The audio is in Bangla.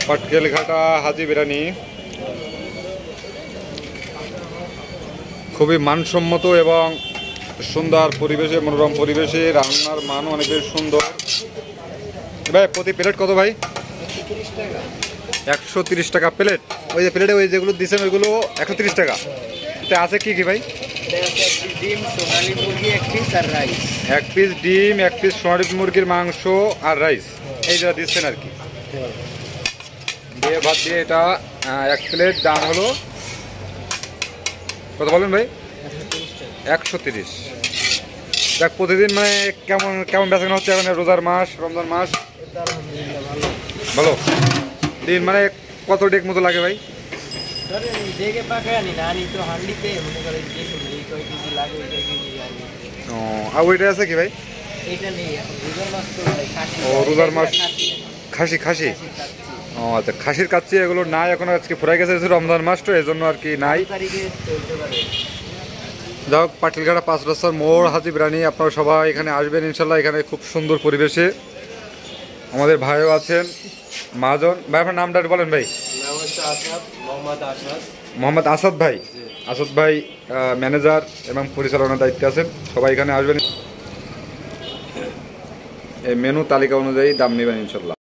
পাটকেলঘাটা হাজি বিরিয়ানি খুবই মানসম্মত এবং সুন্দর পরিবেশে, মনোরম পরিবেশে, রান্নার মানও অনেক বেশি সুন্দর। ভাই প্রতি প্লেট কত ভাই? 130 টাকা প্লেট। ওই যে প্লেটে ওই যেগুলো দিচ্ছেন ওইগুলো 130 টাকা। এটা আছে কি কি ভাই? এক পিস ডিম, এক পিস সোনালী মুরগির মাংস আর রাইস, এই যেটা দিচ্ছেন আর কি দিয়ে ভাত দিয়ে। এটা এক প্লেট দাম হলো কত বলেন ভাই? 130। দেখ প্রতিদিন মানে কেমন কেমন বেচাকেনা হচ্ছে এখন রোজার মাস, রমজান মাস? ভালো। দিন মানে কত ডেক মতো লাগে ভাই? ও আর ওইটা আছে কি ভাই? ও রোজার মাস খাসি খাসি। ও আচ্ছা, খাসির কাচ্চি এগুলো নাই এখন, আজকে ফুরাই গেছে রমজান মাস তো, এই জন্য আর কি নাই। যাই হোক, পাটকেলঘাটা 5 রাস্তার মোড় হাজি বিরিয়ানি, আপনারা সবাই এখানে আসবেন ইনশাল্লাহ। এখানে খুব সুন্দর পরিবেশে আমাদের ভাইও আছেন, মহাজন ভাই। আপনার নামটা বলেন ভাই? মোহাম্মদ আসাদ ভাই। আসাদ ভাই ম্যানেজার এবং পরিচালনার দায়িত্বে আছেন। সবাই এখানে আসবেন, এই মেনু তালিকা অনুযায়ী দাম নেবেন ইনশাল্লাহ।